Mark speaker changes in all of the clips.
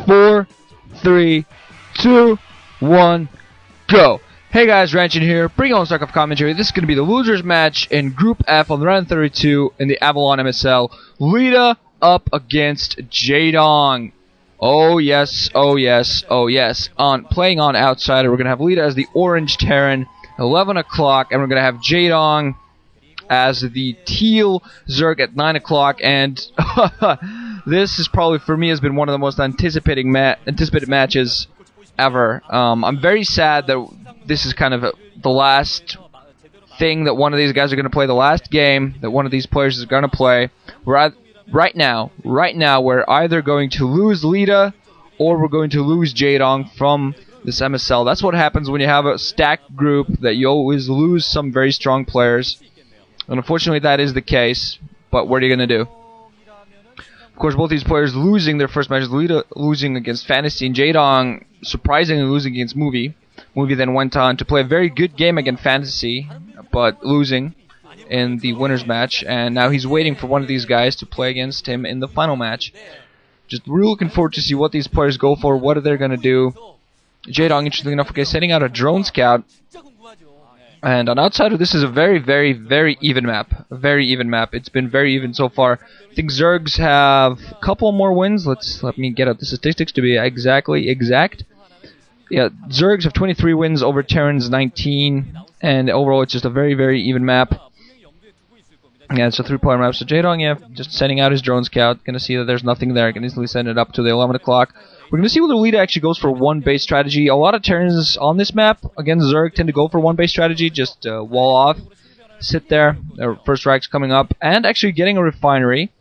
Speaker 1: 4, 3, 2, 1, go. Hey guys, Ranchin here, bringing on StarCraft commentary. This is going to be the losers match in Group F on the Ro32 in the Avalon MSL. Leta up against Jaedong. Oh yes, oh yes, oh yes. Playing on Outsider, we're going to have Leta as the orange Terran, 11 o'clock, and we're going to have Jaedong as the teal zerg at 9 o'clock, and this is probably, for me, has been one of the most anticipated matches ever. I'm very sad that this is kind of the last thing that one of these guys are going to play, the last game that one of these players is going to play. Right now, we're either going to lose Leta or we're going to lose Jaedong from this MSL. That's what happens when you have a stacked group, that you always lose some very strong players. And unfortunately that is the case, but what are you going to do? Of course, both these players losing their first matches, Leta losing against Fantasy, and Jaedong surprisingly losing against Movie. Movie then went on to play a very good game against Fantasy, but losing in the winner's match, and now he's waiting for one of these guys to play against him in the final match. Just really looking forward to see what these players go for, what are they going to do. Jaedong, interestingly enough, okay, setting out a drone scout. And on Outsider, this is a very, very, very even map. A very even map. It's been very even so far. I think Zergs have a couple more wins. Let me get out the statistics to be exact. Yeah, Zergs have 23 wins over Terran's 19, and overall it's just a very, very even map. Yeah, it's a 3-player map. So Jaedong, yeah, just sending out his drone scout. Gonna see that there's nothing there. Can easily send it up to the 11 o'clock. We're going to see whether Leta actually goes for one base strategy. A lot of Terrans on this map against Zerg tend to go for one base strategy, just wall off, sit there, their first rack's coming up, and actually getting a refinery.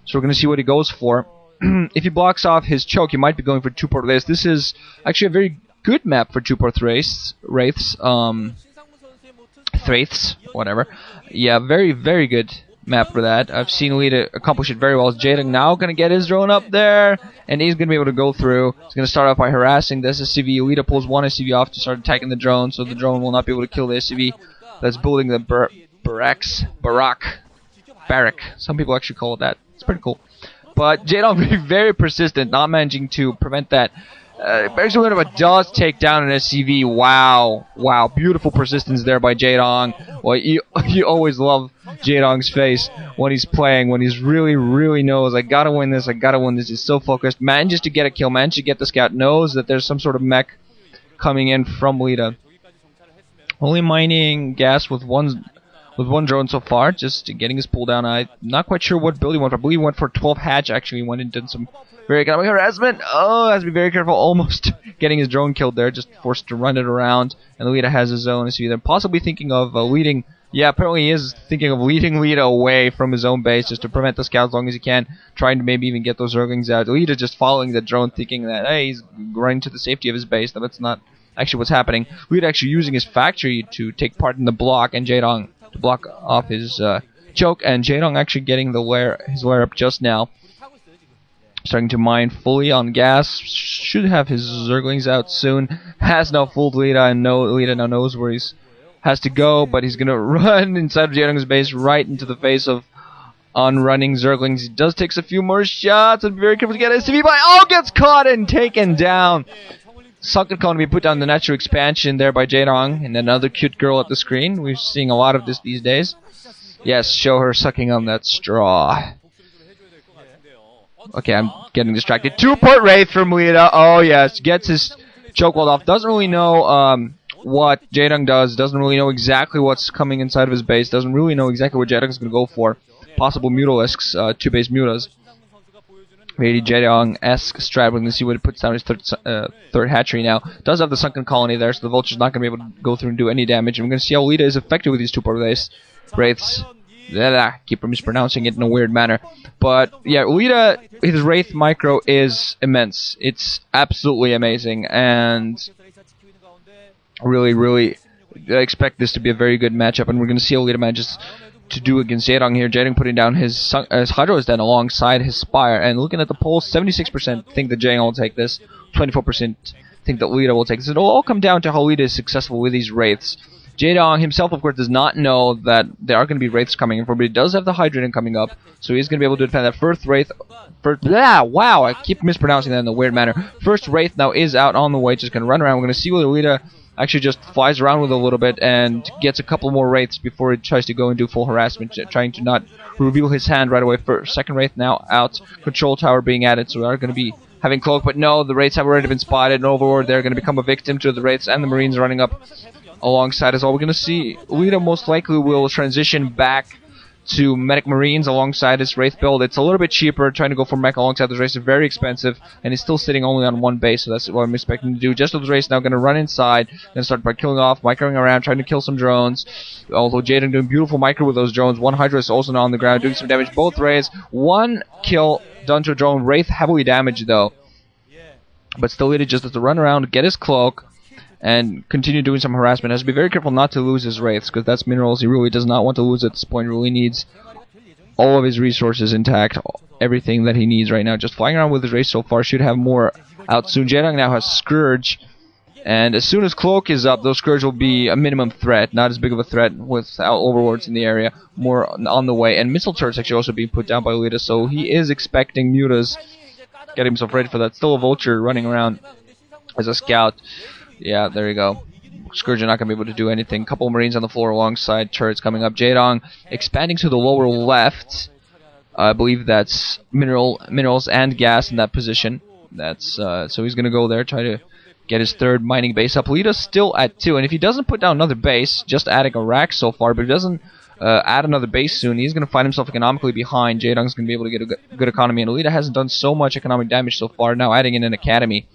Speaker 1: So we're going to see what he goes for. If he blocks off his choke, he might be going for 2-port wraiths. This is actually a very good map for 2-port wraiths, Thraiths, whatever. Yeah, very, very good map for that. I've seen Leta accomplish it very well. Jaedong now going to get his drone up there, and he's going to be able to go through. He's going to start off by harassing the SCV. Leta pulls one SCV off to start attacking the drone, so the drone will not be able to kill the SCV that's building the barrack. Some people actually call it that. It's pretty cool. But Jaedong being very persistent, not managing to prevent that. Barrack does take down an SCV. Wow, beautiful persistence there by Jaedong. Well, you always love Jaedong's face when he's playing, when he's really knows, I gotta win this. He's so focused, manages to get a kill, manages to get the scout, knows that there's some sort of mech coming in from Leta. Only mining gas with one drone so far, just getting his pull down. I'm not quite sure what build he went for. I believe he went for 12 hatch, actually. He went and did some very economic harassment. Oh, has to be very careful. Almost getting his drone killed there, just forced to run it around. And Leta has his own SCV. They're possibly thinking of leading. Yeah, apparently he is thinking of leading Leta away from his own base just to prevent the scout as long as he can, trying to maybe even get those zerglings out. Leta just following the drone, thinking that, hey, he's running to the safety of his base. That's not actually what's happening. Leta actually using his factory to take part in the block, and Jaedong to block off his choke, and Jaedong actually getting his lair up just now. Starting to mine fully on gas. Should have his zerglings out soon. Has now fooled Leta, and Leta now knows where he's has to go, but he's gonna run inside of Jaedong's base right into the face of on-running zerglings. He does take a few more shots, and be very careful to get SCV by. Oh, gets caught and taken down. Sunken colony put down the natural expansion there by Jaedong, and another cute girl at the screen. We're seeing a lot of this these days. Yes, show her sucking on that straw. Okay, I'm getting distracted. 2-port wraith from Leta. Oh yes, gets his choke walled off. Doesn't really know what Jaedong does. Doesn't really know exactly what's coming inside of his base. Doesn't really know exactly what Jaedong's going to go for. Possible mutalisks, 2-base mutas. Maybe Jaedong-esque strat. We're going to see what it puts down his third hatchery now. Does have the sunken colony there, so the vulture's not going to be able to go through and do any damage. And we're going to see how Leta is effective with these 2-port wraiths. Keep mispronouncing it in a weird manner. But yeah, Leta, his wraith micro is immense. It's absolutely amazing, and really I expect this to be a very good matchup, and we're going to see how Leta manages to do against Jaedong here. Jaedong putting down his Hydro is then alongside his Spire, and looking at the polls, 76% think that Jaedong will take this, 24% think that Leta will take this. It'll all come down to how Leta is successful with these wraiths. Jaedong himself, of course, does not know that there are going to be Wraiths coming in for, but he does have the Hydrant coming up, so he's going to be able to defend that first Wraith. Wow, I keep mispronouncing that in a weird manner. First Wraith now is out on the way, just going to run around. We're going to see whether Leta actually just flies around with it a little bit and gets a couple more Wraiths before he tries to go and do full harassment, trying to not reveal his hand right away. First, second Wraith now out, Control Tower being added, so we are going to be having Cloak, but no, the Wraiths have already been spotted, and Overlord, they're going to become a victim to the Wraiths and the Marines running up alongside as well. We're going to see Leta most likely will transition back to Medic Marines alongside his Wraith build. It's a little bit cheaper. Trying to go for Mech alongside those Wraiths is very expensive, and he's still sitting only on one base, so that's what I'm expecting to do. Just those Wraiths now going to run inside, going to start by killing off, microing around, trying to kill some drones. Although Jaedong doing beautiful micro with those drones. One Hydra is also now on the ground, doing some damage. Both Wraiths, one kill done to a drone. Wraith heavily damaged though. But still, Leta just has to run around, get his cloak, and continue doing some harassment. Has to be very careful not to lose his Wraiths, because that's minerals he really does not want to lose at this point. He really needs all of his resources intact, everything that he needs right now. Just flying around with his Wraiths so far, should have more out soon. Jaedong now has Scourge, and as soon as Cloak is up, those Scourge will be a minimum threat, not as big of a threat without Overlords in the area, more on the way. And missile turrets actually also being put down by Leta, so he is expecting mutas. Get himself ready for that. Still a Vulture running around as a scout. Yeah, there you go. Scourge are not going to be able to do anything. Couple of Marines on the floor alongside turrets coming up. Jaedong expanding to the lower left. I believe that's minerals and gas in that position. That's so he's going to go there, try to get his third mining base up. Leta's still at 2, and if he doesn't put down another base, just adding a rack so far, but he doesn't add another base soon, he's going to find himself economically behind. Jaedong's going to be able to get a good economy, and Leta hasn't done so much economic damage so far. Now adding in an academy.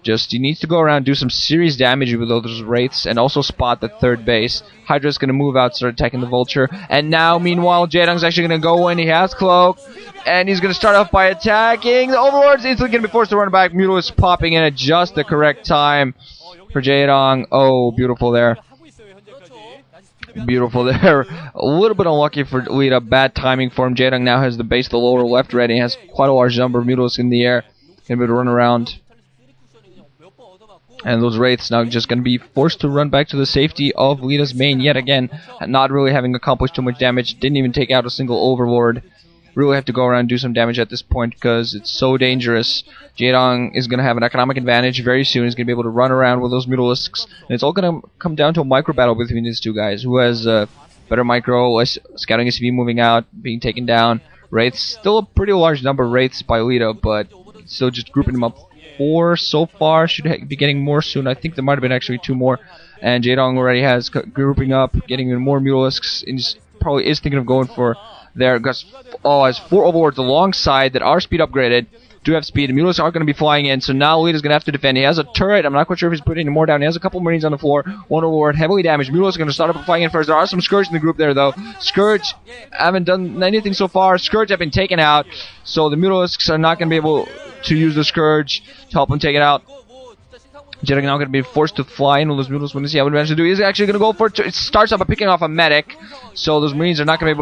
Speaker 1: Just, he needs to go around, do some serious damage with those Wraiths, and also spot the third base. Hydra's going to move out, start attacking the Vulture. And now, meanwhile, Jaedong's actually going to go in. He has Cloak, and he's going to start off by attacking. The Overlord's instantly going to be forced to run back. Mutalisk popping in at just the correct time for Jaedong. Oh, beautiful there. Beautiful there. A little bit unlucky for Leta. Bad timing for him. Jaedong now has the base of the lower left ready. He has quite a large number of Mutalisks in the air. Going to be able to run around. And those Wraiths now just going to be forced to run back to the safety of Leta's main yet again, not really having accomplished too much damage. Didn't even take out a single Overlord. Really have to go around and do some damage at this point because it's so dangerous. Jaedong is going to have an economic advantage very soon. He's going to be able to run around with those Mutalisks. And it's all going to come down to a micro battle between these two guys. Who has better micro, less scouting SCV moving out, being taken down. Wraiths, still a pretty large number of Wraiths by Leta, but still just grouping them up. 4 so far, should be getting more soon. I think there might have been actually 2 more, and Jaedong already has grouping up, getting even more Mutalisks, and probably is thinking of going for there. Has 4 Overlords alongside that are speed upgraded, do have speed. The Mutalisks are going to be flying in, so now Leta's going to have to defend. He has a turret. I'm not quite sure if he's putting any more down. He has a couple Marines on the floor. 1 Overlord heavily damaged. Mutalisks are going to start up flying in first. There are some Scourge in the group there, though. Scourge haven't done anything so far. Scourge have been taken out, so the Mutalisks are not going to be able to use the Scourge to help him take it out. Jaedong now going to be forced to fly in with those Mutalisks. When you see how he managed to do, he's actually going to go for it. It starts off by picking off a medic, so those Marines are not going to be able